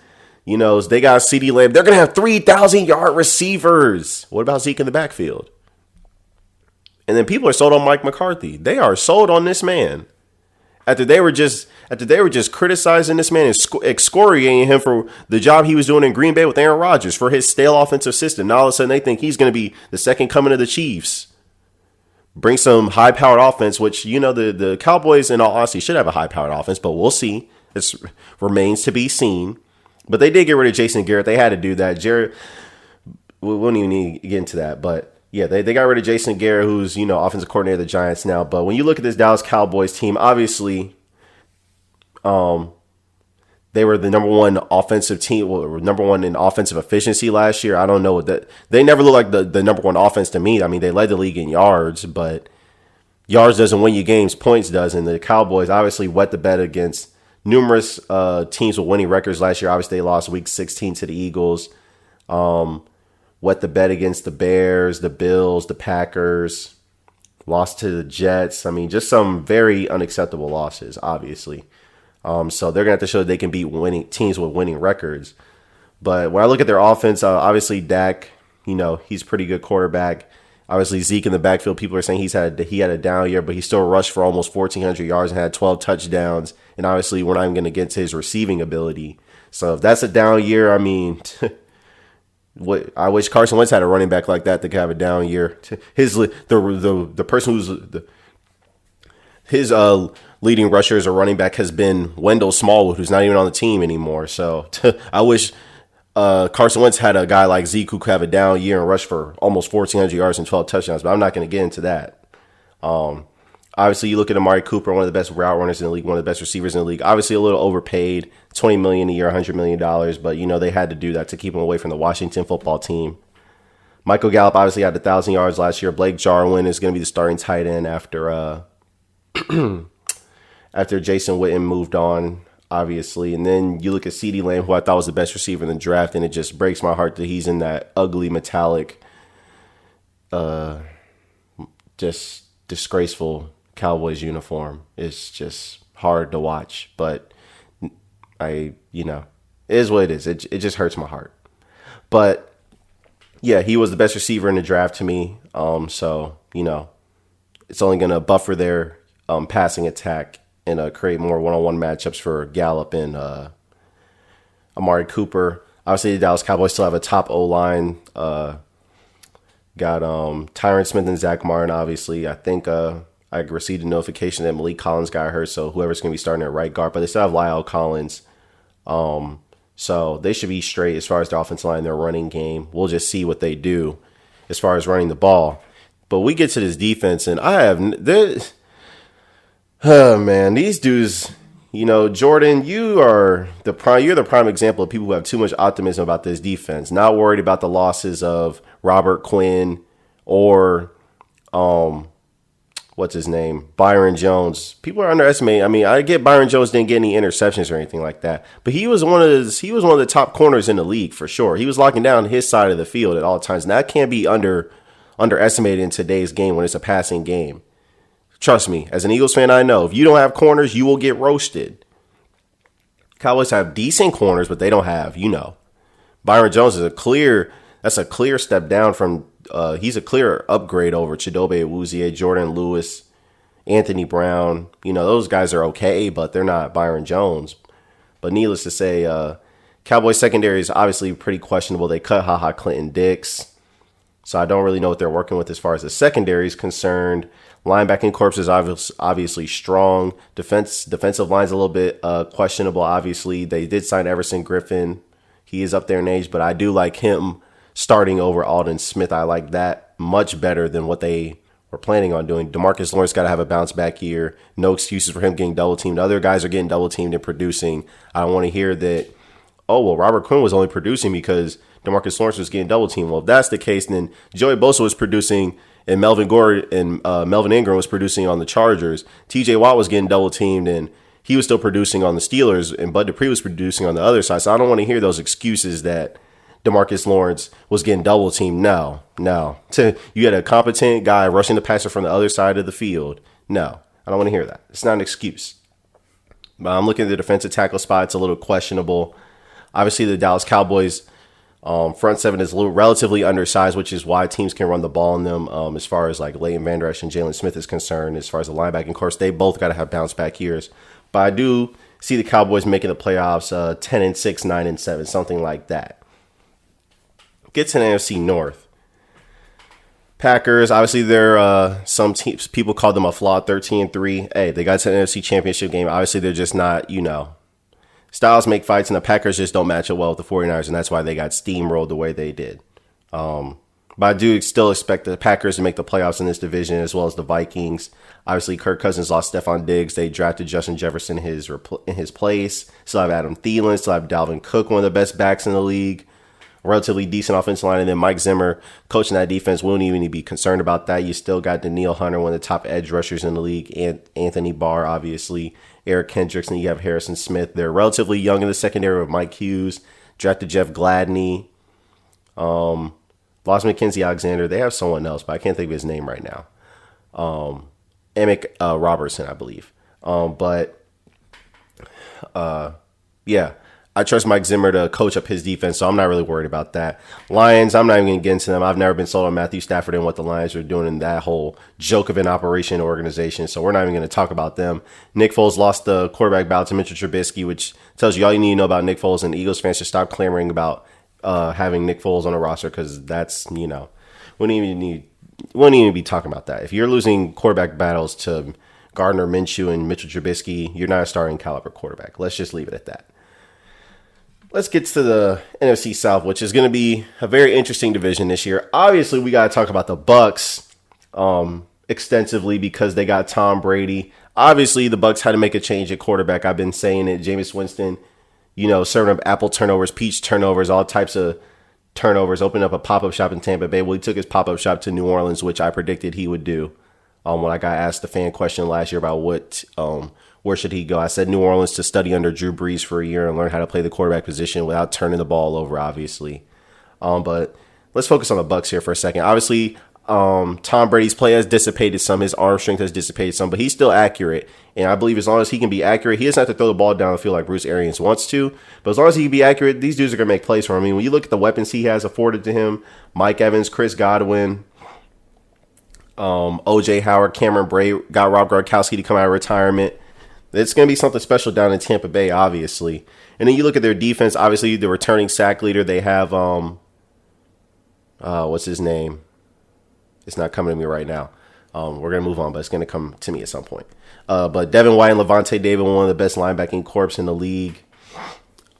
got CeeDee Lamb. They're gonna have 3,000-yard receivers. What about Zeke in the backfield? And then people are sold on Mike McCarthy. They are sold on this man. After they were just criticizing this man and excoriating him for the job he was doing in Green Bay with Aaron Rodgers for his stale offensive system. Now all of a sudden they think he's going to be the second coming of the Chiefs. Bring some high-powered offense, which, the Cowboys, in all honesty, should have a high-powered offense, but we'll see. It remains to be seen. But they did get rid of Jason Garrett. They had to do that. Jared, we won't even need to get into that, but yeah, they got rid of Jason Garrett, who's, offensive coordinator of the Giants now. But when you look at this Dallas Cowboys team, obviously, they were the number one offensive team, number one in offensive efficiency last year. I don't know that they never looked like the number one offense to me. I mean, they led the league in yards, but yards doesn't win you games, points does. And the Cowboys obviously wet the bed against numerous teams with winning records last year. Obviously, they lost Week 16 to the Eagles. Wet the bed against the Bears, the Bills, the Packers, lost to the Jets. I mean, just some very unacceptable losses, obviously. So they're going to have to show that they can beat winning teams with winning records. But when I look at their offense, obviously Dak, he's a pretty good quarterback. Obviously Zeke in the backfield, people are saying he had a down year, but he still rushed for almost 1,400 yards and had 12 touchdowns. And obviously we're not even going to get to his receiving ability. So if that's a down year, I mean... I wish Carson Wentz had a running back like that could have a down year. The person who's his leading rusher as a running back has been Wendell Smallwood, who's not even on the team anymore. So I wish Carson Wentz had a guy like Zeke who could have a down year and rush for almost 1,400 yards and 12 touchdowns. But I'm not going to get into that. Obviously, you look at Amari Cooper, one of the best route runners in the league, one of the best receivers in the league. Obviously, a little overpaid, $20 million a year, $100 million. But, they had to do that to keep him away from the Washington football team. Michael Gallup obviously had 1,000 yards last year. Blake Jarwin is going to be the starting tight end after after Jason Witten moved on, obviously. And then you look at CeeDee Lamb, who I thought was the best receiver in the draft, and it just breaks my heart that he's in that ugly metallic, just disgraceful Cowboys uniform. It's just hard to watch, but it is what it is. It just hurts my heart. But yeah, he was the best receiver in the draft to me. So it's only going to buffer their passing attack and create more one-on-one matchups for Gallup and Amari Cooper. Obviously, the Dallas Cowboys still have a top O-line. Got Tyron Smith and Zach Martin, obviously. I think I received a notification that Malik Collins got hurt, so whoever's going to be starting at right guard. But they still have Lyle Collins. So they should be straight as far as the offensive line, their running game. We'll just see what they do as far as running the ball. But we get to this defense, and oh man, these dudes. Jordan, you're the prime example of people who have too much optimism about this defense. Not worried about the losses of Robert Quinn or what's his name, Byron Jones. People are underestimating. I mean, I get Byron Jones didn't get any interceptions or anything like that, but he was one of the top corners in the league for sure. He was locking down his side of the field at all times, and that can't be underestimated in today's game when it's a passing game. Trust me, as an Eagles fan, I know if you don't have corners, you will get roasted. Cowboys have decent corners, but they don't have, Byron Jones is a clear step down from, he's a clear upgrade over Chidobe Awuzie, Jordan Lewis, Anthony Brown. Those guys are okay, but they're not Byron Jones. But needless to say, Cowboys secondary is obviously pretty questionable. They cut HaHa Clinton-Dix, so I don't really know what they're working with as far as the secondary is concerned. Linebacking corps is obviously strong. Defensive line's a little bit questionable, obviously. They did sign Everson Griffin. He is up there in age, but I do like him starting over Aldon Smith. I like that much better than what they were planning on doing. DeMarcus Lawrence got to have a bounce back year. No excuses for him getting double teamed. Other guys are getting double teamed and producing. I don't want to hear that, Robert Quinn was only producing because DeMarcus Lawrence was getting double teamed. Well, if that's the case, then Joey Bosa was producing and Melvin Gordon and Melvin Ingram was producing on the Chargers. TJ Watt was getting double teamed and he was still producing on the Steelers, and Bud Dupree was producing on the other side. So I don't want to hear those excuses that DeMarcus Lawrence was getting double teamed. No. You had a competent guy rushing the passer from the other side of the field. No, I don't want to hear that. It's not an excuse. But I'm looking at the defensive tackle spot. It's a little questionable. Obviously, the Dallas Cowboys front seven is relatively undersized, which is why teams can run the ball on them. As far as like Leighton Vander Esch and Jalen Smith is concerned, as far as the linebacking course, they both got to have bounce back years. But I do see the Cowboys making the playoffs 10-6, 9-7, something like that. Get to the NFC North. Packers, obviously, they're some teams. People call them a flawed 13-3. Hey, they got to the NFC Championship game. Obviously, they're just not, styles make fights, and the Packers just don't match up well with the 49ers, and that's why they got steamrolled the way they did. But I do still expect the Packers to make the playoffs in this division, as well as the Vikings. Obviously, Kirk Cousins lost Stephon Diggs. They drafted Justin Jefferson in his place. Still have Adam Thielen. Still have Dalvin Cook, one of the best backs in the league. Relatively decent offensive line. And then Mike Zimmer coaching that defense. We don't even need to be concerned about that. You still got Danielle Hunter, one of the top edge rushers in the league. And Anthony Barr, obviously. Eric Kendricks, and you have Harrison Smith. They're relatively young in the secondary with Mike Hughes. Drafted Jeff Gladney. Lost Mackenzie Alexander. They have someone else, but I can't think of his name right now. Emick Robertson, I believe. Yeah. I trust Mike Zimmer to coach up his defense, so I'm not really worried about that. Lions, I'm not even going to get into them. I've never been sold on Matthew Stafford and what the Lions are doing in that whole joke of an operation organization, so we're not even going to talk about them. Nick Foles lost the quarterback battle to Mitchell Trubisky, which tells you all you need to know about Nick Foles, and Eagles fans should stop clamoring about having Nick Foles on a roster, because that's, we wouldn't even be talking about that. If you're losing quarterback battles to Gardner Minshew and Mitchell Trubisky, you're not a starting caliber quarterback. Let's just leave it at that. Let's get to the NFC South, which is going to be a very interesting division this year. Obviously, we got to talk about the Bucs extensively because they got Tom Brady. Obviously, the Bucs had to make a change at quarterback. I've been saying it. Jameis Winston, serving up apple turnovers, peach turnovers, all types of turnovers. Opened up a pop-up shop in Tampa Bay. Well, he took his pop-up shop to New Orleans, which I predicted he would do. When I got asked the fan question last year about where should he go, I said New Orleans to study under Drew Brees for a year and learn how to play the quarterback position without turning the ball over, obviously. But let's focus on the Bucs here for a second. Obviously, Tom Brady's play has dissipated some. His arm strength has dissipated some, but he's still accurate. And I believe as long as he can be accurate, he doesn't have to throw the ball down the field like Bruce Arians wants to. But as long as he can be accurate, these dudes are going to make plays for him. I mean, when you look at the weapons he has afforded to him, Mike Evans, Chris Godwin, O.J. Howard, Cameron Brate, got Rob Gronkowski to come out of retirement. It's going to be something special down in Tampa Bay, obviously. And then you look at their defense, obviously the returning sack leader, they have, what's his name? It's not coming to me right now. We're going to move on, but it's going to come to me at some point. But Devin White and Levante David, one of the best linebacking corps in the league.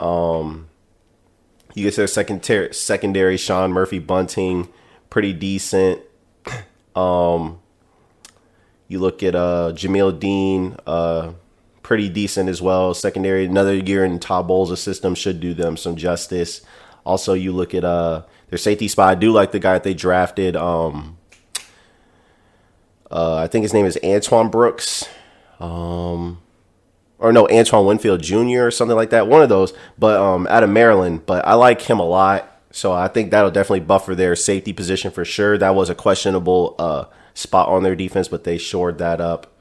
You get their secondary, Sean Murphy Bunting, pretty decent. You look at Jamil Dean, pretty decent as well. Secondary, another year in Todd Bowles' system should do them some justice. Also, you look at their safety spot. I do like the guy that they drafted. I think his name is Antoine Brooks. Or no, Antoine Winfield Jr. or something like that. One of those, but out of Maryland. But I like him a lot. So I think that'll definitely buffer their safety position for sure. That was a questionable spot on their defense, but they shored that up.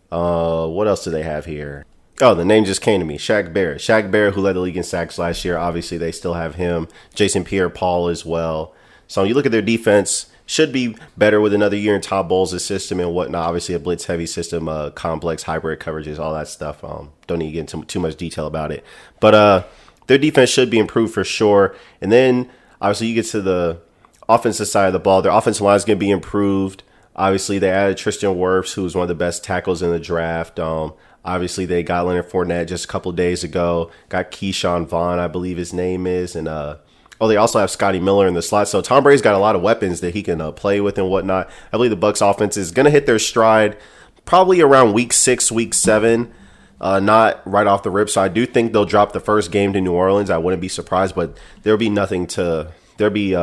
What else do they have here? Oh, the name just came to me. Shaq Barrett. Shaq Barrett, who led the league in sacks last year. Obviously, they still have him. Jason Pierre-Paul as well. So when you look at their defense, should be better with another year in Todd Bowles' system and whatnot. Obviously, a blitz-heavy system, complex hybrid coverages, all that stuff. Don't need to get into too much detail about it. But their defense should be improved for sure. And then, obviously, you get to the offensive side of the ball. Their offensive line is going to be improved. Obviously, they added Tristan Wirfs, who's one of the best tackles in the draft. Obviously, they got Leonard Fournette just a couple of days ago. Got Keyshawn Vaughn, I believe his name is. And they also have Scotty Miller in the slot. So Tom Brady's got a lot of weapons that he can play with and whatnot. I believe the Bucs offense is going to hit their stride probably around week 6, week 7. Not right off the rip. So I do think they'll drop the first game to New Orleans. I wouldn't be surprised, but there'll be nothing to – there'll be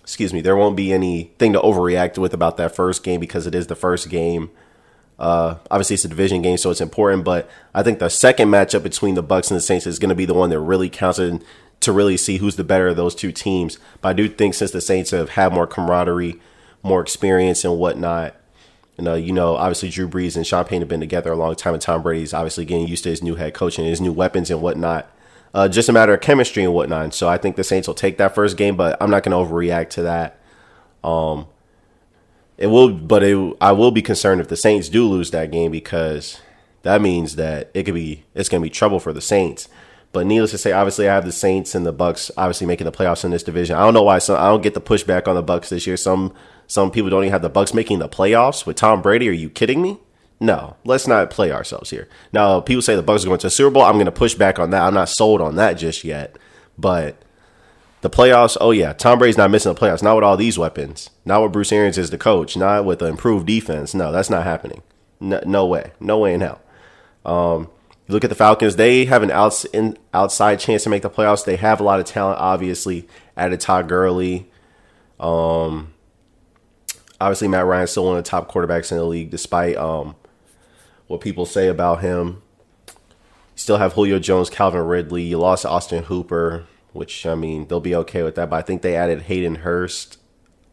excuse me, there won't be anything to overreact with about that first game because it is the first game. Obviously, it's a division game, so it's important. But I think the second matchup between the Bucs and the Saints is going to be the one that really counts in to really see who's the better of those two teams. But I do think since the Saints have had more camaraderie, more experience and whatnot, and obviously Drew Brees and Sean Payton have been together a long time, and Tom Brady's obviously getting used to his new head coach and his new weapons and whatnot. Just a matter of chemistry and whatnot. And so I think the Saints will take that first game, but I'm not going to overreact to that. I will be concerned if the Saints do lose that game because that means that it's going to be trouble for the Saints. But needless to say, obviously I have the Saints and the Bucs obviously making the playoffs in this division. I don't know why I don't get the pushback on the Bucs this year. Some people don't even have the Bucs making the playoffs with Tom Brady. Are you kidding me? No, let's not play ourselves here. Now, people say the Bucs are going to the Super Bowl. I'm going to push back on that. I'm not sold on that just yet. But the playoffs, oh yeah, Tom Brady's not missing the playoffs. Not with all these weapons. Not with Bruce Arians as the coach. Not with the improved defense. No, that's not happening. No way. No way in hell. You look at the Falcons. They have an outside chance to make the playoffs. They have a lot of talent, obviously. Added Todd Gurley. Obviously, Matt Ryan's still one of the top quarterbacks in the league, despite what people say about him. You still have Julio Jones, Calvin Ridley. You lost Austin Hooper, which, I mean, they'll be okay with that. But I think they added Hayden Hurst,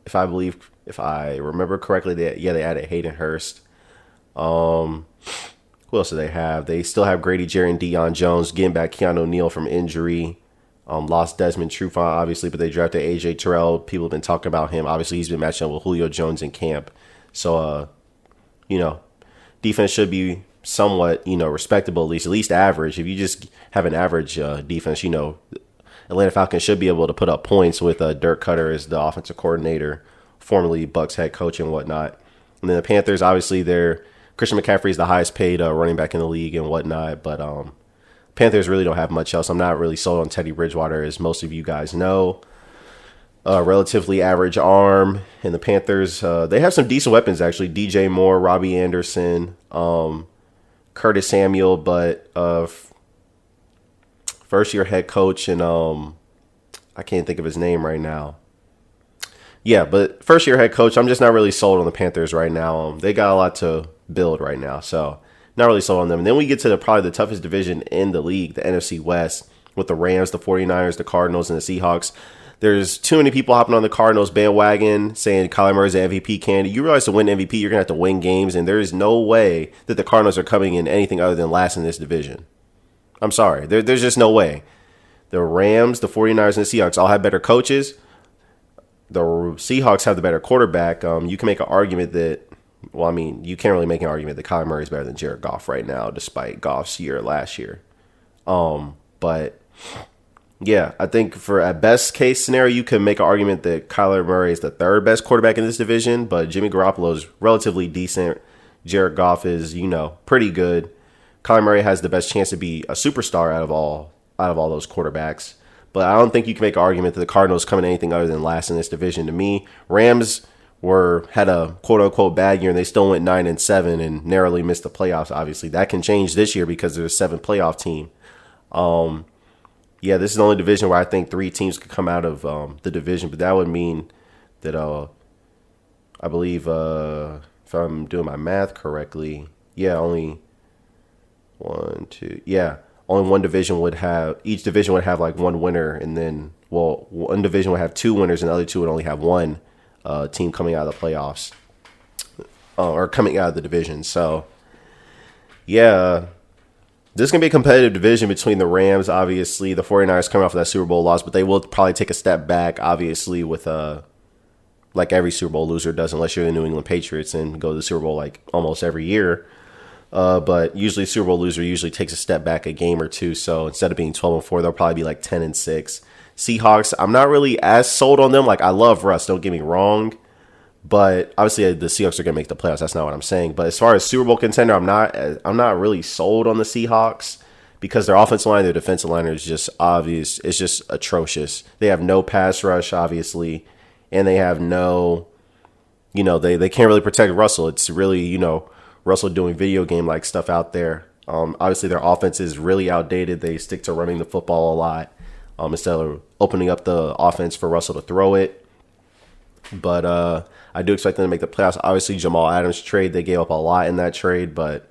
if I remember correctly. They added Hayden Hurst. Who else do they have? They still have Grady Jarrett and Deion Jones, getting back Keanu O'Neal from injury. Lost Desmond Trufant, obviously, but they drafted A.J. Terrell. People have been talking about him. Obviously, he's been matching up with Julio Jones in camp. So, defense should be somewhat, respectable, at least average. If you just have an average defense, Atlanta Falcons should be able to put up points with Dirk Cutter as the offensive coordinator, formerly Bucs head coach and whatnot. And then the Panthers, obviously, Christian McCaffrey is the highest paid running back in the league and whatnot, but Panthers really don't have much else. I'm not really sold on Teddy Bridgewater, as most of you guys know. Relatively average arm. And the Panthers, they have some decent weapons, actually. DJ Moore, Robbie Anderson, Curtis Samuel, but first-year head coach, and I can't think of his name right now. Yeah, but first-year head coach, I'm just not really sold on the Panthers right now. They got a lot to build right now, so not really sold on them. And then we get to probably the toughest division in the league, the NFC West, with the Rams, the 49ers, the Cardinals, and the Seahawks. There's too many people hopping on the Cardinals bandwagon saying Kyler Murray's an MVP candidate. You realize to win MVP, you're going to have to win games, and there is no way that the Cardinals are coming in anything other than last in this division. I'm sorry. There's just no way. The Rams, the 49ers, and the Seahawks all have better coaches. The Seahawks have the better quarterback. You can make an argument that, you can't really make an argument that Kyler Murray is better than Jared Goff right now, despite Goff's year last year. But yeah, I think for a best case scenario, you can make an argument that Kyler Murray is the third best quarterback in this division, but Jimmy Garoppolo is relatively decent. Jared Goff is, pretty good. Kyler Murray has the best chance to be a superstar out of all those quarterbacks. But I don't think you can make an argument that the Cardinals come in anything other than last in this division. To me, Rams had a quote unquote bad year and they still went 9-7 and narrowly missed the playoffs. Obviously, that can change this year because there's a 7 playoff team. Yeah, this is the only division where I think 3 teams could come out of the division, but that would mean that I believe if I'm doing my math correctly, yeah, only one, two, yeah, only one division would have each division would have like one winner, and then one division would have 2 winners, and the other 2 would only have one team coming out of the playoffs or coming out of the division. So yeah, this is going to be a competitive division between the Rams, obviously. The 49ers coming off of that Super Bowl loss, but they will probably take a step back, obviously, with like every Super Bowl loser does, unless you're the New England Patriots and go to the Super Bowl like almost every year. But usually Super Bowl loser usually takes a step back a game or two. So instead of being 12-4, they'll probably be like 10-6. Seahawks, I'm not really as sold on them. Like, I love Russ, don't get me wrong. But obviously the Seahawks are going to make the playoffs. That's not what I'm saying. But as far as Super Bowl contender, I'm not really sold on the Seahawks because their offensive line, their defensive line is just obvious. It's just atrocious. They have no pass rush, obviously, and they have no, they can't really protect Russell. It's really, Russell doing video game like stuff out there. Obviously their offense is really outdated. They stick to running the football a lot instead of opening up the offense for Russell to throw it. But I do expect them to make the playoffs. Obviously, Jamal Adams trade, they gave up a lot in that trade. But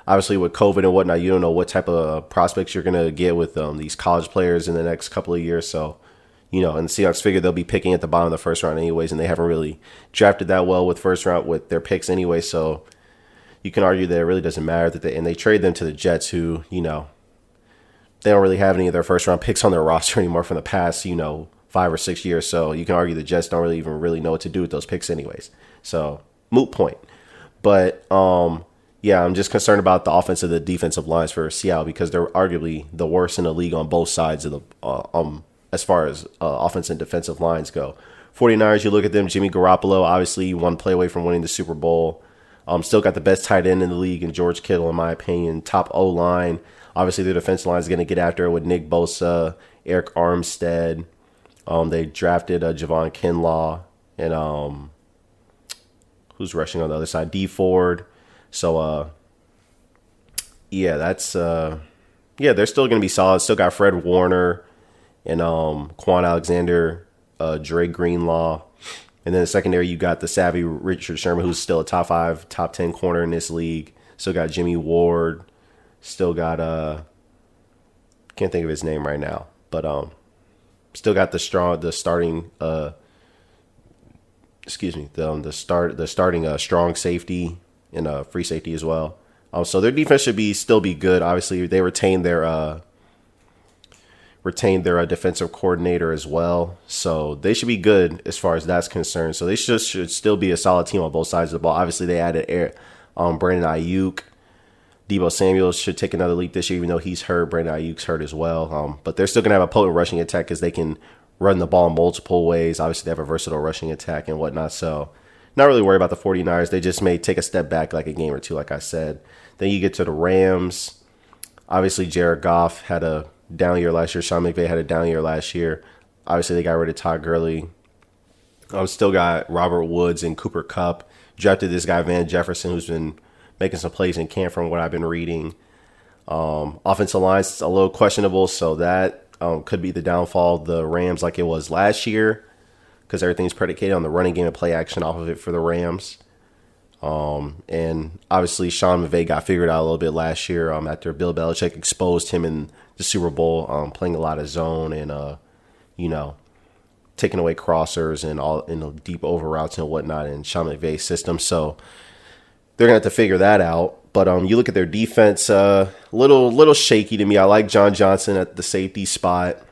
obviously with COVID and whatnot, you don't know what type of prospects you're going to get with these college players in the next couple of years. So, and the Seahawks figure they'll be picking at the bottom of the first round anyways, and they haven't really drafted that well with first round with their picks anyway. So you can argue that it really doesn't matter that they trade them to the Jets, who, they don't really have any of their first round picks on their roster anymore from the past, 5 or 6 years. So you can argue the Jets don't really know what to do with those picks anyways. So moot point. But yeah, I'm just concerned about the offensive and the defensive lines for Seattle because they're arguably the worst in the league on both sides of the as far as offense and defensive lines go. 49ers, you look at them, Jimmy Garoppolo, obviously 1 play away from winning the Super Bowl. Still got the best tight end in the league in George Kittle, in my opinion. Top O-line. Obviously, their defensive line is going to get after it with Nick Bosa, Eric Armstead. They drafted Javon Kinlaw and who's rushing on the other side? D Ford. So yeah, that's they're still gonna be solid. Still got Fred Warner and Quan Alexander, Dre Greenlaw. And then the secondary, you got the savvy Richard Sherman, who's still a top 5, top 10 corner in this league. Still got Jimmy Ward. Still got can't think of his name right now, but still got the starting strong safety and free safety as well. So their defense should still be good. Obviously, they retained their defensive coordinator as well, so they should be good as far as that's concerned. So they should still be a solid team on both sides of the ball. Obviously, they added Brandon Ayuk. Deebo Samuel should take another leap this year, even though he's hurt. Brandon Ayuk's hurt as well. But they're still going to have a potent rushing attack because they can run the ball multiple ways. Obviously, they have a versatile rushing attack and whatnot. So not really worried about the 49ers. They just may take a step back like a game or two, like I said. Then you get to the Rams. Obviously, Jared Goff had a down year last year. Sean McVay had a down year last year. Obviously, they got rid of Todd Gurley. Still got Robert Woods and Cooper Kupp. Drafted this guy, Van Jefferson, who's been making some plays in camp from what I've been reading. Offensive line's a little questionable, so that could be the downfall of the Rams like it was last year because everything's predicated on the running game and play action off of it for the Rams. And obviously Sean McVay got figured out a little bit last year after Bill Belichick exposed him in the Super Bowl, playing a lot of zone and, taking away crossers and all deep over routes and whatnot in Sean McVay's system. So they're going to have to figure that out. But you look at their defense, little shaky to me. I like John Johnson at the safety spot.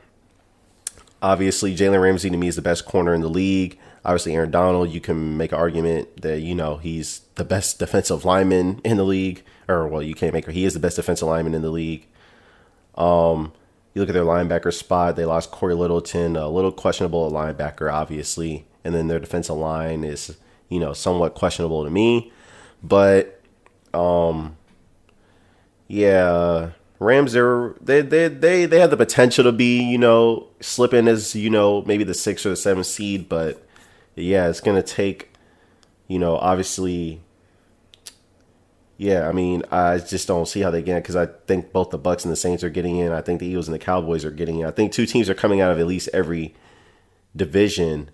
Obviously, Jalen Ramsey to me is the best corner in the league. Obviously, Aaron Donald, you can make an argument that, he's the best defensive lineman in the league. You can't make he is the best defensive lineman in the league. You look at their linebacker spot, they lost Corey Littleton, a little questionable linebacker, obviously. And then their defensive line is, somewhat questionable to me. But Rams they have the potential to be, slipping as, maybe the 6th or the 7th seed, but yeah, it's gonna take Obviously, yeah, I mean, I just don't see how they get it because I think both the Bucks and the Saints are getting in. I think the Eagles and the Cowboys are getting in. I think two teams are coming out of at least every division.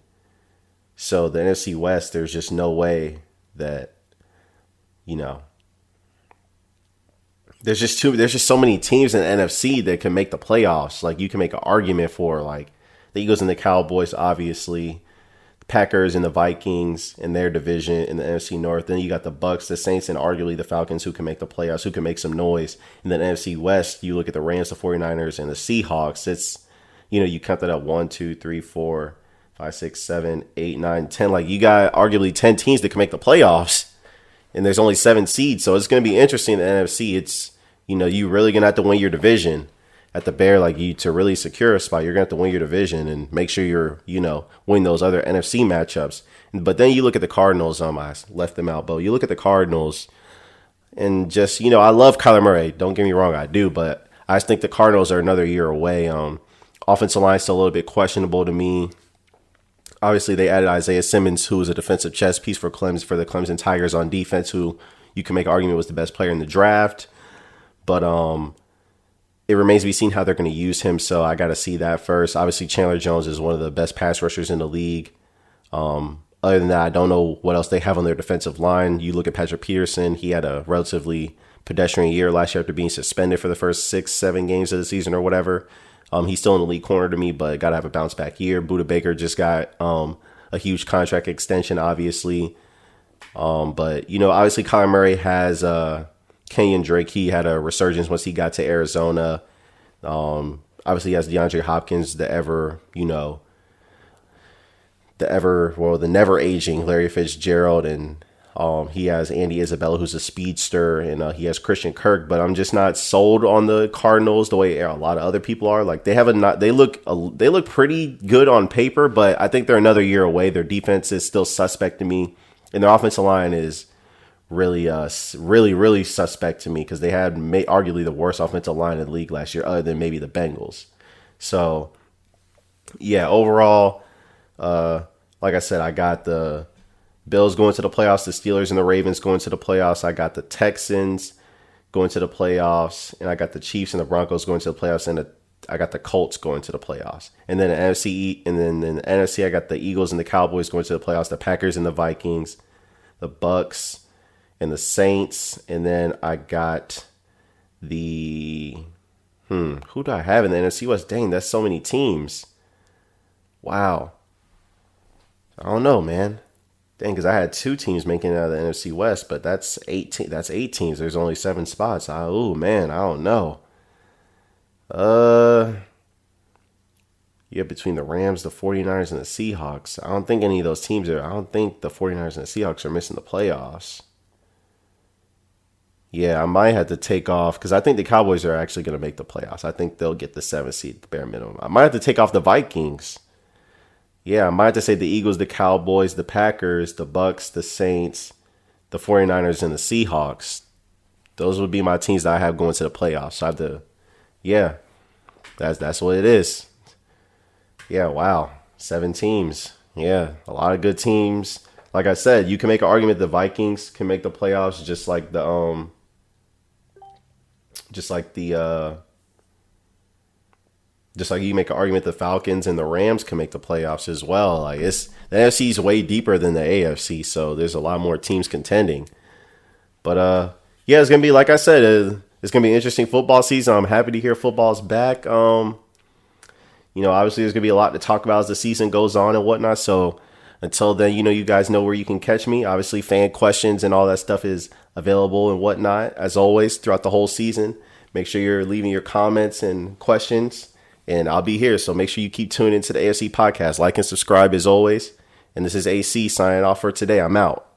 So the NFC West, there's just no way that, you know, there's just so many teams in the NFC that can make the playoffs. Like you can make an argument for like the Eagles and the Cowboys, obviously. Packers and the Vikings in their division in the NFC North. Then you got the Bucks, the Saints, and arguably the Falcons who can make the playoffs, who can make some noise. And then NFC West, you look at the Rams, the 49ers, and the Seahawks. It's, you count that up 1, 2, 3, 4, 5, 6, 7, 8, 9, 10. Like you got arguably 10 teams that can make the playoffs. And there's only 7 seeds. So it's going to be interesting in the NFC. It's, you really going to have to win your division. At the Bear, like you to really secure a spot, you're gonna have to win your division and make sure you're, win those other NFC matchups. But then you look at the Cardinals. I left them out, but you look at the Cardinals, and just I love Kyler Murray. Don't get me wrong, I do, but I just think the Cardinals are another year away. Offensive line still a little bit questionable to me. Obviously, they added Isaiah Simmons, who is a defensive chess piece for the Clemson Tigers on defense, who you can make an argument was the best player in the draft, but it remains to be seen how they're going to use him, so I got to see that first. Obviously, Chandler Jones is one of the best pass rushers in the league. Other than that, I don't know what else they have on their defensive line. You look at Patrick Peterson. He had a relatively pedestrian year last year after being suspended for the first 6-7 games of the season or whatever. He's still in the league corner to me, but got to have a bounce back year. Budda Baker just got a huge contract extension, obviously. But, obviously Kyler Murray has Kenyon Drake. He had a resurgence once he got to Arizona. Obviously he has DeAndre Hopkins, the never aging Larry Fitzgerald, and he has Andy Isabella, who's a speedster, and he has Christian Kirk. But I'm just not sold on the Cardinals the way a lot of other people are. Like they look pretty good on paper, but I think they're another year away. Their defense is still suspect to me, and their offensive line is really suspect to me because they had arguably the worst offensive line in the league last year, other than maybe the Bengals. So, yeah, overall, like I said, I got the Bills going to the playoffs, the Steelers and the Ravens going to the playoffs. I got the Texans going to the playoffs, and I got the Chiefs and the Broncos going to the playoffs, and I got the Colts going to the playoffs. And then in the NFC, I got the Eagles and the Cowboys going to the playoffs, the Packers and the Vikings, the Bucks and the Saints, and then I got the who do I have in the NFC West? Dang, that's so many teams. Wow. I don't know, man. Dang, because I had 2 teams making it out of the NFC West, but that's 8 teams. There's only 7 spots. Oh man, I don't know. Yeah, between the Rams, the 49ers, and the Seahawks. I don't think any of those teams I don't think the 49ers and the Seahawks are missing the playoffs. Yeah, I might have to take off because I think the Cowboys are actually going to make the playoffs. I think they'll get the 7th seed, the bare minimum. I might have to take off the Vikings. Yeah, I might have to say the Eagles, the Cowboys, the Packers, the Bucks, the Saints, the 49ers, and the Seahawks. Those would be my teams that I have going to the playoffs. So I have to, yeah, that's what it is. Yeah, wow, 7 teams. Yeah, a lot of good teams. Like I said, you can make an argument the Vikings can make the playoffs, just like you make an argument the Falcons and the Rams can make the playoffs as well. Like the NFC is way deeper than the AFC, so there's a lot more teams contending. But yeah, it's gonna be, like I said, it's gonna be an interesting football season. I'm happy to hear football's back. Obviously there's gonna be a lot to talk about as the season goes on and whatnot. So until then, you guys know where you can catch me. Obviously, fan questions and all that stuff is available and whatnot, as always, throughout the whole season. Make sure you're leaving your comments and questions, and I'll be here. So make sure you keep tuning into the AFC podcast. Like and subscribe as always. And this is AC signing off for today. I'm out.